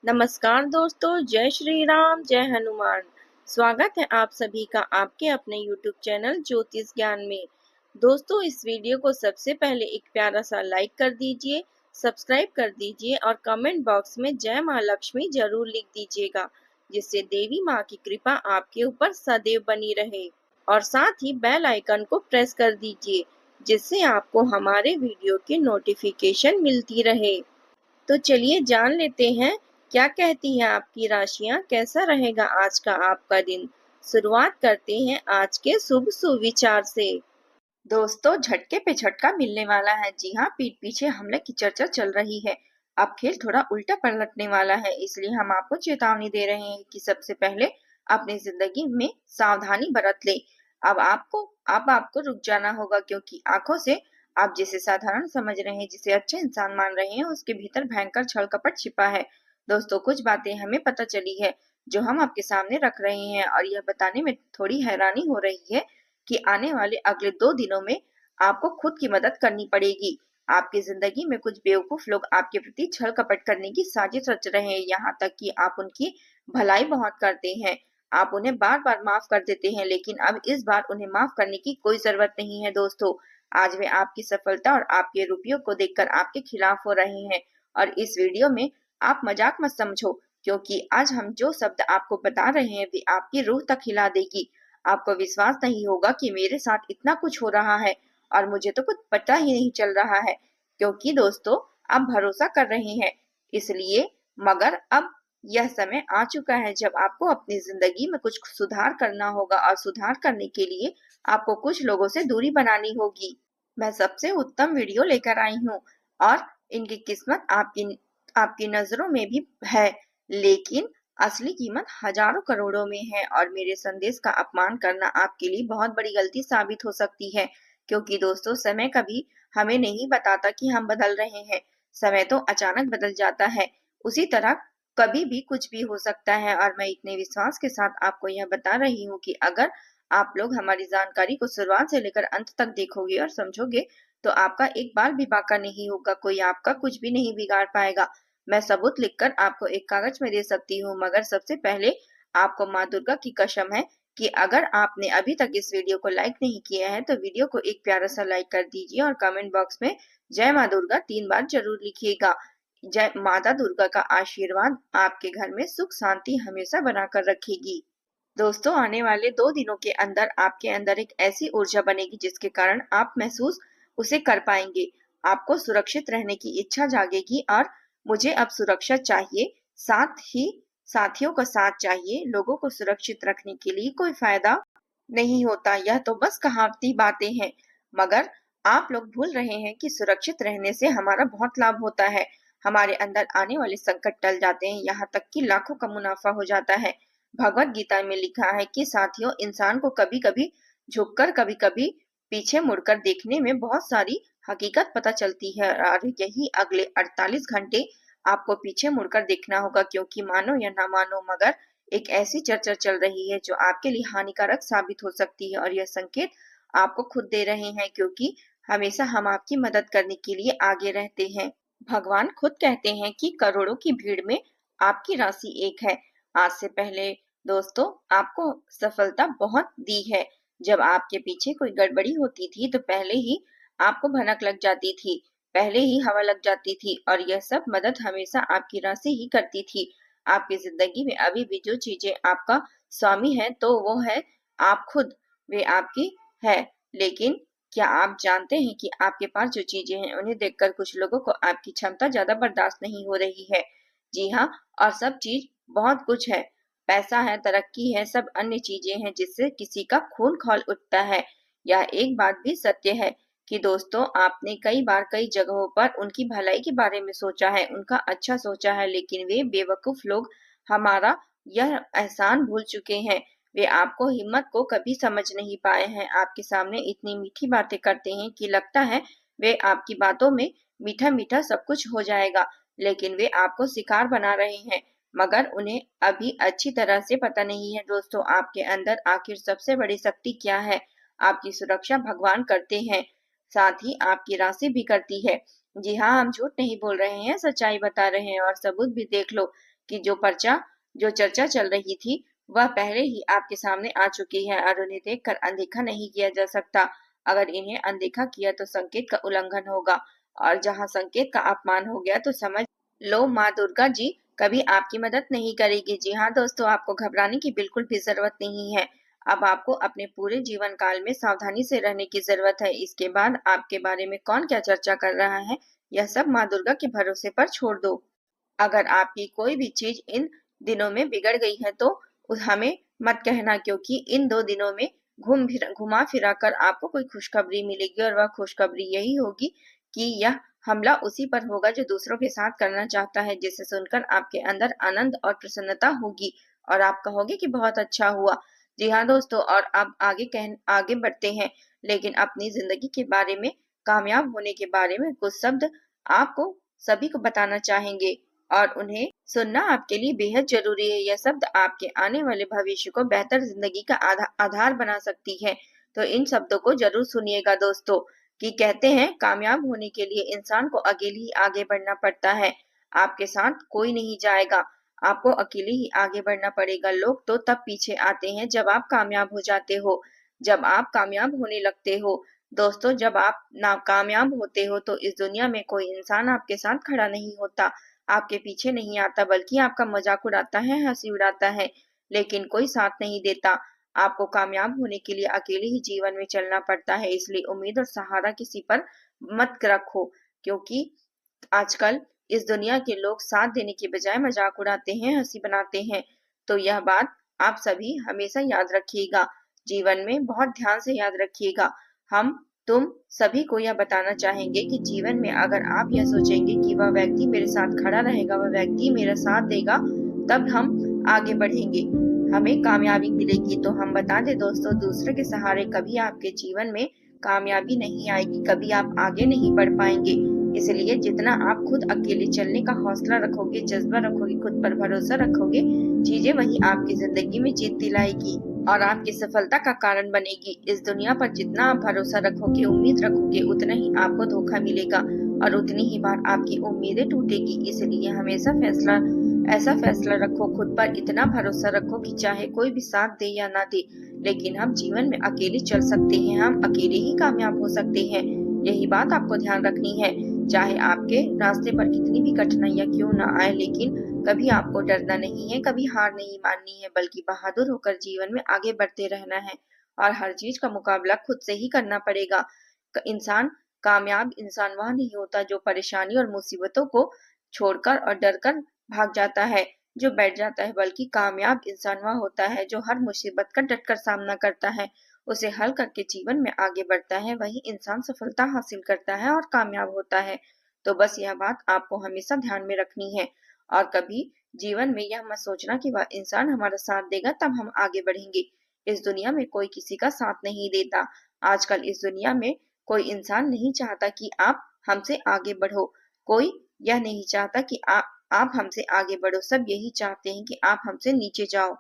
नमस्कार दोस्तों, जय श्री राम, जय हनुमान। स्वागत है आप सभी का आपके अपने YouTube चैनल ज्योतिष ज्ञान में। दोस्तों, इस वीडियो को सबसे पहले एक प्यारा सा लाइक कर दीजिए, सब्सक्राइब कर दीजिए और कमेंट बॉक्स में जय माँ लक्ष्मी जरूर लिख दीजिएगा, जिससे देवी माँ की कृपा आपके ऊपर सदैव बनी रहे। और साथ ही बेल आइकन को प्रेस कर दीजिए, जिससे आपको हमारे वीडियो की नोटिफिकेशन मिलती रहे। तो चलिए जान लेते हैं क्या कहती हैं आपकी राशियां, कैसा रहेगा आज का आपका दिन। शुरुआत करते हैं आज के शुभ सुविचार से। दोस्तों, झटके पे झटका मिलने वाला है। जी हाँ, पीठ पीछे हमले की चर्चा चल रही है। अब खेल थोड़ा उल्टा पलटने वाला है, इसलिए हम आपको चेतावनी दे रहे हैं कि सबसे पहले अपनी जिंदगी में सावधानी बरत ले। अब आपको रुक जाना होगा, क्योंकि आंखों से आप जिसे साधारण समझ रहे हैं, जिसे अच्छे इंसान मान रहे हैं, उसके भीतर भयंकर छल कपट छिपा है। दोस्तों, कुछ बातें हमें पता चली है जो हम आपके सामने रख रहे हैं, और यह बताने में थोड़ी हैरानी हो रही है कि आने वाले अगले 2 दिनों में आपको खुद की मदद करनी पड़ेगी। आपकी जिंदगी में कुछ बेवकूफ लोग आपके प्रति छल कपट करने की साजिश रच रहे हैं, यहाँ तक कि आप उनकी भलाई बहुत करते हैं। आप उन्हें बार बार माफ कर देते हैं, लेकिन अब इस बार उन्हें माफ करने की कोई जरूरत नहीं है। दोस्तों, आज वे आपकी सफलता और आपके रुपयों को देखकर आपके खिलाफ हो रहे हैं। और इस वीडियो में आप मजाक मत समझो, क्योंकि आज हम जो शब्द आपको बता रहे हैं वे आपकी रूह तक हिला देगी। आपको विश्वास नहीं होगा कि मेरे साथ इतना कुछ हो रहा है, और मुझे तो कुछ पता ही नहीं चल रहा है, क्योंकि दोस्तों आप भरोसा कर रहे हैं इसलिए। मगर अब यह समय आ चुका है जब आपको अपनी जिंदगी में कुछ सुधार करना होगा, और सुधार करने के लिए आपको कुछ लोगों से दूरी बनानी होगी। मैं सबसे उत्तम वीडियो लेकर आई हूँ, और इनकी किस्मत आपकी आपकी नजरों में भी है, लेकिन असली कीमत हजारों करोड़ों में है। और मेरे संदेश का अपमान करना आपके लिए बहुत बड़ी गलती साबित हो सकती है, क्योंकि दोस्तों समय कभी हमें नहीं बताता कि हम बदल रहे हैं। समय तो अचानक बदल जाता है, उसी तरह कभी भी कुछ भी हो सकता है। और मैं इतने विश्वास के साथ आपको यह बता रही हूँ कि अगर आप लोग हमारी जानकारी को शुरुआत से लेकर अंत तक देखोगे और समझोगे, तो आपका एक बाल भी बाका नहीं होगा, कोई आपका कुछ भी नहीं बिगाड़ पाएगा। मैं सबूत लिखकर आपको एक कागज में दे सकती हूँ, मगर सबसे पहले आपको माँ दुर्गा की कसम है कि अगर आपने अभी तक इस वीडियो को लाइक नहीं किया है, तो वीडियो को एक प्यारा सा लाइक कर दीजिए, और कमेंट बॉक्स में जय माँ दुर्गा 3 बार जरूर लिखिएगा। जय माता दुर्गा का आशीर्वाद आपके घर में सुख शांति हमेशा बनाकर रखेगी। दोस्तों, आने वाले 2 दिनों के अंदर आपके अंदर एक ऐसी ऊर्जा बनेगी जिसके कारण आप महसूस उसे कर पाएंगे। आपको सुरक्षित रहने की इच्छा जागेगी, और मुझे अब सुरक्षा चाहिए, साथ ही साथियों का साथ चाहिए। लोगों को सुरक्षित रखने के लिए कोई फायदा नहीं होता, यह तो बस कहावती बातें हैं। मगर आप लोग भूल रहे हैं कि सुरक्षित रहने से हमारा बहुत लाभ होता है। हमारे अंदर आने वाले संकट टल जाते हैं, यहाँ तक कि लाखों का मुनाफा हो जाता है। भगवत गीता में लिखा है कि साथियों, इंसान को कभी कभी झुककर, कभी कभी पीछे मुड़कर देखने में बहुत सारी हकीकत पता चलती है, और यही अगले 48 घंटे आपको पीछे मुड़कर देखना होगा, क्योंकि मानो या ना मानो, मगर एक ऐसी चर्चा चल रही है जो आपके लिए हानिकारक साबित हो सकती है। और यह संकेत आपको खुद दे रहे हैं, क्योंकि हमेशा हम आपकी मदद करने के लिए आगे रहते हैं। भगवान खुद कहते हैं कि करोड़ों की भीड़ में आपकी राशि एक है। आज से पहले दोस्तों आपको सफलता बहुत दी है। जब आपके पीछे कोई गड़बड़ी होती थी, तो पहले ही आपको भनक लग जाती थी, पहले ही हवा लग जाती थी, और यह सब मदद हमेशा आपकी राशि ही करती थी। आपकी जिंदगी में अभी भी जो चीजें आपका स्वामी है, तो वो है आप खुद, वे आपकी है। लेकिन क्या आप जानते हैं कि आपके पास जो चीजें हैं, उन्हें देखकर कुछ लोगों को आपकी क्षमता ज्यादा बर्दाश्त नहीं हो रही है। जी हाँ, और सब चीज बहुत कुछ है, पैसा है, तरक्की है, सब अन्य चीजें हैं जिससे किसी का खून खौल उठता है। यह एक बात भी सत्य है कि दोस्तों आपने कई बार कई जगहों पर उनकी भलाई के बारे में सोचा है, उनका अच्छा सोचा है, लेकिन वे बेवकूफ लोग हमारा यह एहसान भूल चुके हैं। वे आपको हिम्मत को कभी समझ नहीं पाए हैं। आपके सामने इतनी मीठी बातें करते हैं कि लगता है वे आपकी बातों में मीठा मीठा सब कुछ हो जाएगा, लेकिन वे आपको शिकार बना रहे हैं। मगर उन्हें अभी अच्छी तरह से पता नहीं है दोस्तों, आपके अंदर आखिर सबसे बड़ी शक्ति क्या है। आपकी सुरक्षा भगवान करते हैं, साथ ही आपकी राशि भी करती है। जी हाँ, हम झूठ नहीं बोल रहे हैं, सच्चाई बता रहे हैं, और सबूत भी देख लो कि जो चर्चा चल रही थी वह पहले ही आपके सामने आ चुकी है और उन्हें देखकर अनदेखा नहीं किया जा सकता। अगर इन्हें अनदेखा किया तो संकेत का उल्लंघन होगा और जहाँ संकेत का अपमान हो गया तो समझ लो माँ दुर्गा जी कभी आपकी मदद नहीं करेगी। जी हाँ दोस्तों, आपको घबराने की बिल्कुल भी जरूरत नहीं है। अब आपको अपने पूरे जीवन काल में सावधानी से रहने की जरूरत है। इसके बाद आपके बारे में कौन क्या चर्चा कर रहा है, यह सब माँ दुर्गा के भरोसे पर छोड़ दो। अगर आपकी कोई भी चीज इन दिनों में बिगड़ गई है तो हमें मत कहना, क्योंकि इन 2 दिनों में घुमा फिरा कर आपको कोई खुशखबरी मिलेगी और वह खुशखबरी यही होगी कि यह हमला उसी पर होगा जो दूसरों के साथ करना चाहता है, जिसे सुनकर आपके अंदर आनंद और प्रसन्नता होगी और आप कहोगे कि बहुत अच्छा हुआ। जी हाँ दोस्तों, और अब आगे बढ़ते हैं, लेकिन अपनी जिंदगी के बारे में, कामयाब होने के बारे में कुछ शब्द आपको सभी को बताना चाहेंगे और उन्हें सुनना आपके लिए बेहद जरूरी है। यह शब्द आपके आने वाले भविष्य को बेहतर जिंदगी का आधार बना सकती है। तो इन शब्दों को जरूर सुनिएगा दोस्तों, कि कहते हैं कामयाब होने के लिए इंसान को अकेले ही आगे बढ़ना पड़ता है। आपके साथ कोई नहीं जाएगा, आपको अकेले ही आगे बढ़ना पड़ेगा। लोग तो तब पीछे आते हैं जब आप कामयाब हो जाते हो, जब आप कामयाब होने लगते हो। दोस्तों, जब आप नाकामयाब होते हो तो इस दुनिया में कोई इंसान आपके साथ खड़ा नहीं होता, आपके पीछे नहीं आता, बल्कि आपका मजाक उड़ाता है, हंसी उड़ाता है, लेकिन कोई साथ नहीं देता। आपको कामयाब होने के लिए अकेले ही जीवन में चलना पड़ता है, इसलिए उम्मीद और सहारा किसी पर मत रखो, क्योंकि आजकल इस दुनिया के लोग साथ देने के बजाय मजाक उड़ाते हैं, हंसी बनाते हैं। तो यह बात आप सभी हमेशा याद रखिएगा, जीवन में बहुत ध्यान से याद रखिएगा। हम तुम सभी को यह बताना चाहेंगे कि जीवन में अगर आप यह सोचेंगे कि वह व्यक्ति मेरे साथ खड़ा रहेगा, वह व्यक्ति मेरा साथ देगा, तब हम आगे बढ़ेंगे, हमें कामयाबी मिलेगी। तो हम बता दें दोस्तों, दूसरे के सहारे कभी आपके जीवन में कामयाबी नहीं आएगी, कभी आप आगे नहीं बढ़ पाएंगे। इसलिए जितना आप खुद अकेले चलने का हौसला रखोगे, जज्बा रखोगे, खुद पर भरोसा रखोगे, चीजें वही आपकी जिंदगी में जीत दिलाएगी और आपकी सफलता का कारण बनेगी। इस दुनिया पर जितना आप भरोसा रखोगे, उम्मीद रखोगे, उतना ही आपको धोखा मिलेगा और उतनी ही बार आपकी उम्मीदें टूटेगी। इसलिए हमेशा ऐसा फैसला रखो, खुद पर इतना भरोसा रखो कि चाहे कोई भी साथ दे या ना दे, लेकिन हम जीवन में अकेले चल सकते हैं, हम अकेले ही कामयाब हो सकते हैं। यही बात आपको ध्यान रखनी है। चाहे आपके रास्ते पर कितनी भी कठिनाइयां क्यों ना आए, लेकिन कभी आपको डरना नहीं है, कभी हार नहीं माननी है, बल्कि बहादुर होकर जीवन में आगे बढ़ते रहना है और हर चीज का मुकाबला खुद से ही करना पड़ेगा। इंसान कामयाब इंसान वह नहीं होता जो परेशानी और मुसीबतों को छोड़कर और डरकर भाग जाता है, जो बैठ जाता है, बल्कि कामयाब इंसान वह होता है जो हर मुसीबत का डटकर सामना करता है, उसे हल करके जीवन में आगे बढ़ता है। वही इंसान सफलता हासिल करता है और कामयाब होता है। तो बस यह बात आपको हमेशा ध्यान में रखनी है और कभी जीवन में यह मत सोचना कि वह इंसान हमारा साथ देगा तब हम आगे बढ़ेंगे। इस दुनिया में कोई किसी का साथ नहीं देता। आजकल इस दुनिया में कोई इंसान नहीं चाहता कि आप हमसे आगे बढ़ो, कोई यह नहीं चाहता कि आप हमसे आगे बढ़ो, सब यही चाहते हैं कि आप हमसे नीचे जाओ।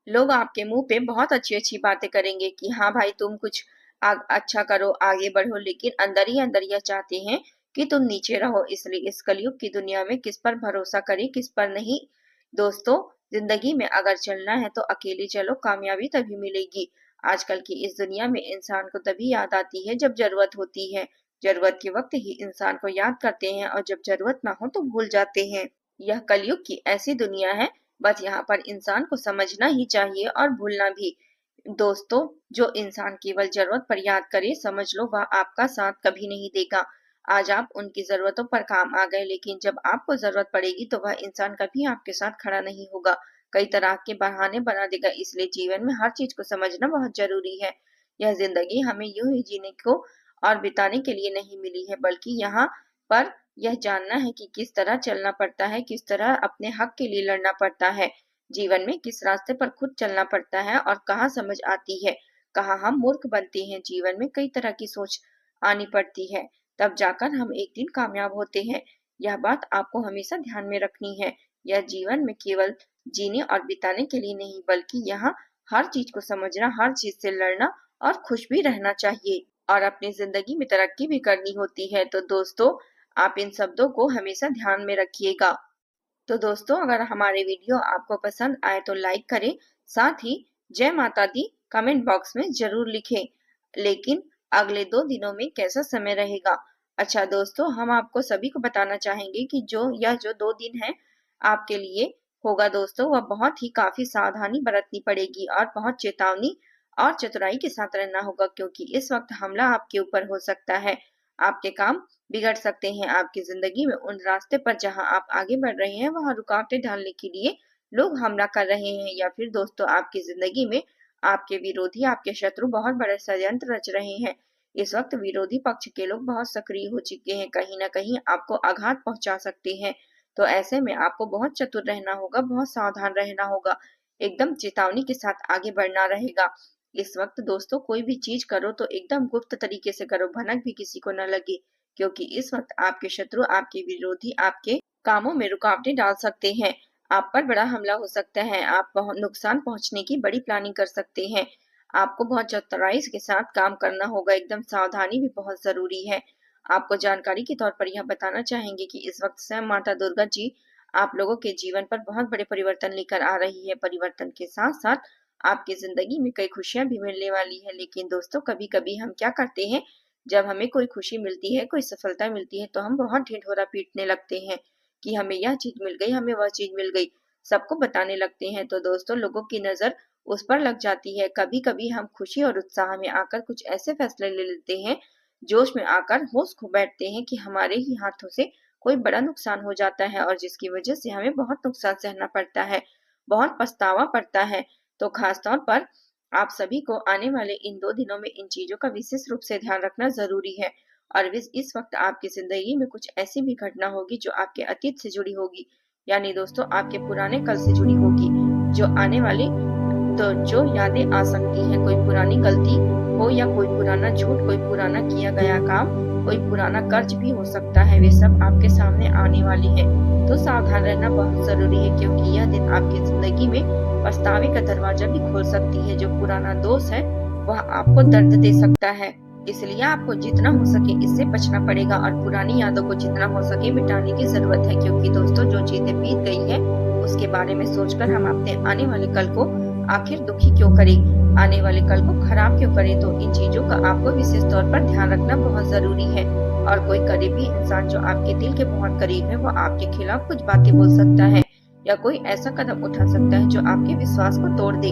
लोग आपके मुंह पे बहुत अच्छी अच्छी बातें करेंगे कि हाँ भाई तुम कुछ अच्छा करो, आगे बढ़ो, लेकिन अंदर यह चाहते हैं कि तुम नीचे रहो। इसलिए इस कलयुग की दुनिया में किस पर भरोसा करें, किस पर नहीं। दोस्तों, जिंदगी में अगर चलना है तो अकेले चलो, कामयाबी तभी मिलेगी। आजकल की इस दुनिया में इंसान को तभी याद आती है जब जरूरत होती है, जरूरत के वक्त ही इंसान को याद करते हैं और जब जरूरत ना हो तो भूल जाते हैं। यह कलयुग की ऐसी दुनिया है, बस यहाँ पर इंसान को समझना ही चाहिए और भूलना भी। दोस्तों, जो इंसान केवल जरूरत पर याद करे, समझ लो वह आपका साथ कभी नहीं देगा। आज आप उनकी जरूरतों पर काम आ गए, लेकिन जब आपको जरूरत पड़ेगी तो वह इंसान कभी आपके साथ खड़ा नहीं होगा, कई तरह के बहाने बना देगा। इसलिए जीवन में हर चीज को समझना बहुत जरूरी है। यह जिंदगी हमें यूं ही जीने को और बिताने के लिए नहीं मिली है, बल्कि यहाँ पर यह जानना है कि किस तरह चलना पड़ता है, किस तरह अपने हक के लिए लड़ना पड़ता है, जीवन में किस रास्ते पर खुद चलना पड़ता है और कहाँ समझ आती है, कहाँ हम मूर्ख बनते हैं। जीवन में कई तरह की सोच आनी पड़ती है, तब जाकर हम एक दिन कामयाब होते हैं। यह बात आपको हमेशा ध्यान में रखनी है। यह जीवन में केवल जीने और बिताने के लिए नहीं, बल्कि यहाँ हर चीज को समझना, हर चीज से लड़ना और खुश भी रहना चाहिए और अपनी जिंदगी में तरक्की भी करनी होती है। तो दोस्तों, आप इन शब्दों को हमेशा ध्यान में रखिएगा। तो दोस्तों अगर हमारे वीडियो आपको पसंद आए तो लाइक करें, साथ ही जय माता दी कमेंट बॉक्स में जरूर लिखें। लेकिन अगले 2 दिनों में कैसा समय रहेगा? अच्छा दोस्तों, हम आपको सभी को बताना चाहेंगे कि जो 2 दिन है आपके लिए होगा दोस्तों, वह बहुत ही काफी सावधानी बरतनी पड़ेगी और बहुत चेतावनी और चतुराई के साथ रहना होगा, क्योंकि इस वक्त हमला आपके ऊपर हो सकता है। आपके काम बिगड़ सकते हैं। आपकी जिंदगी में उन रास्ते पर जहां आप आगे बढ़ रहे हैं वहां रुकावटें डालने के लिए लोग हमला कर रहे हैं, या फिर दोस्तों आपकी जिंदगी में आपके विरोधी, आपके शत्रु बहुत बड़े षड्यंत्र रच रहे हैं। इस वक्त विरोधी पक्ष के लोग बहुत सक्रिय हो चुके हैं, कहीं ना कहीं आपको आघात पहुंचा सकते हैं। तो ऐसे में आपको बहुत चतुर रहना होगा, बहुत सावधान रहना होगा, एकदम चेतावनी के साथ आगे बढ़ना रहेगा। इस वक्त दोस्तों कोई भी चीज करो तो एकदम गुप्त तरीके से करो, भनक भी किसी को न लगे, क्योंकि इस वक्त आपके शत्रु, आपके विरोधी आपके कामों में रुकावटें डाल सकते हैं। आप पर बड़ा हमला हो सकता है, आप बहुत नुकसान पहुंचने की बड़ी प्लानिंग कर सकते हैं। आपको बहुत चतुराई के साथ काम करना होगा, एकदम सावधानी भी बहुत जरूरी है। आपको जानकारी के तौर पर यह बताना चाहेंगे कि इस वक्त स्वयं माता दुर्गा जी आप लोगों के जीवन पर बहुत बड़े परिवर्तन लेकर आ रही है। परिवर्तन के साथ साथ आपकी जिंदगी में कई खुशियां भी मिलने वाली है। लेकिन दोस्तों कभी कभी हम क्या करते हैं, जब हमें कोई खुशी मिलती है, कोई सफलता मिलती है, तो हम बहुत ढिंढोरा पीटने लगते हैं कि हमें यह चीज मिल गई, हमें वह चीज मिल गई, सबको बताने लगते हैं। तो दोस्तों लोगों की नजर उस पर लग जाती है। कभी कभी हम खुशी और उत्साह में आकर कुछ ऐसे फैसले ले लेते हैं, जोश में आकर होश खो बैठते हैं कि हमारे ही हाथों से कोई बड़ा नुकसान हो जाता है, और जिसकी वजह से हमें बहुत नुकसान सहना पड़ता है, बहुत पछतावा पड़ता है। तो खास तौर पर आप सभी को आने वाले इन 2 दिनों में इन चीजों का विशेष रूप से ध्यान रखना जरूरी है। और इस वक्त आपकी जिंदगी में कुछ ऐसी भी घटना होगी जो आपके अतीत से जुड़ी होगी, यानी दोस्तों आपके पुराने कल से जुड़ी होगी, जो आने वाले तो जो यादें आ सकती हैं, कोई पुरानी गलती हो या कोई पुराना झूठ, कोई पुराना किया गया काम, कोई पुराना कर्ज भी हो सकता है, वे सब आपके सामने आने वाली है। तो सावधान रहना बहुत जरूरी है, क्योंकि यह दिन आपकी जिंदगी में पछतावे का दरवाजा भी खोल सकती है। जो पुराना दोष है वह आपको दर्द दे सकता है, इसलिए आपको जितना हो सके इससे बचना पड़ेगा और पुरानी यादों को जितना हो सके मिटाने की जरूरत है। क्योंकि दोस्तों जो चीजें बीत गई है उसके बारे में सोचकर हम अपने आने वाले कल को आखिर दुखी क्यों करें, आने वाले कल को खराब क्यों करें। तो इन चीजों का आपको विशेष तौर पर ध्यान रखना बहुत जरूरी है। और कोई करीबी इंसान जो आपके दिल के बहुत करीब है, वो आपके खिलाफ कुछ बातें बोल सकता है, या कोई ऐसा कदम उठा सकता है जो आपके विश्वास को तोड़ दे।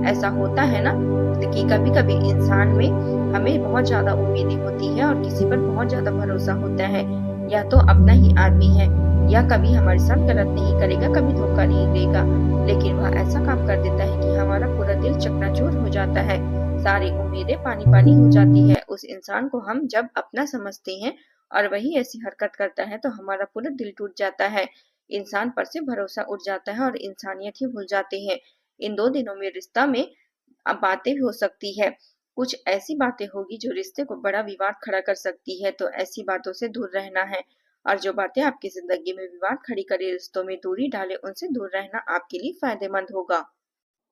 ऐसा होता है ना कि कभी कभी इंसान में हमें बहुत ज्यादा उम्मीदें होती है और किसी पर बहुत ज्यादा भरोसा होता है, या तो अपना ही आदमी है, या कभी हमारे साथ गलत नहीं करेगा, कभी धोखा नहीं देगा, लेकिन वह ऐसा काम कर देता है कि हमारा पूरा दिल चकनाचूर हो जाता है, सारी उम्मीदें पानी पानी हो जाती है। उस इंसान को हम जब अपना समझते हैं और वही ऐसी हरकत करता है तो हमारा पूरा दिल टूट जाता है, इंसान पर से भरोसा उठ जाता है और इंसानियत ही भूल जाते हैं। इन 2 दिनों में रिश्ता में अब बातें भी हो सकती है, कुछ ऐसी बातें होगी जो रिश्ते को बड़ा विवाद खड़ा कर सकती है, तो ऐसी बातों से दूर रहना है। और जो बातें आपकी जिंदगी में विवाद खड़ी करे, रिश्तों में दूरी डाले, उनसे दूर रहना आपके लिए फायदेमंद होगा।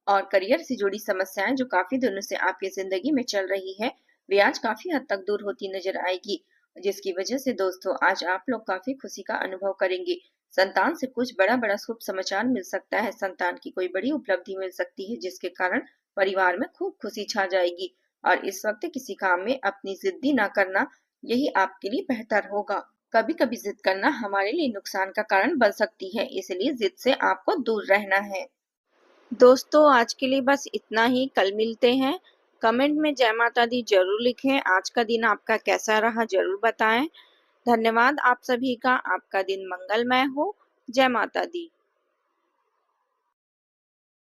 और करियर से जुड़ी समस्याएं जो काफी दिनों से आपकी जिंदगी में चल रही है, वे आज काफी हद तक दूर होती नजर आएगी, जिसकी वजह से दोस्तों आज आप लोग काफी खुशी का अनुभव करेंगे। संतान से कुछ बड़ा बड़ा शुभ समाचार मिल सकता है, संतान की कोई बड़ी उपलब्धि मिल सकती है, जिसके कारण परिवार में खूब खुशी छा जाएगी। और इस वक्त किसी काम में अपनी जिद्दी ना करना, यही आपके लिए बेहतर होगा। कभी कभी जिद करना हमारे लिए नुकसान का कारण बन सकती है, इसलिए जिद से आपको दूर रहना है। दोस्तों आज के लिए बस इतना ही, कल मिलते हैं। कमेंट में जय माता दी जरूर लिखें, आज का दिन आपका कैसा रहा जरूर बताएं। धन्यवाद आप सभी का, आपका दिन मंगलमय हो। जय माता दी।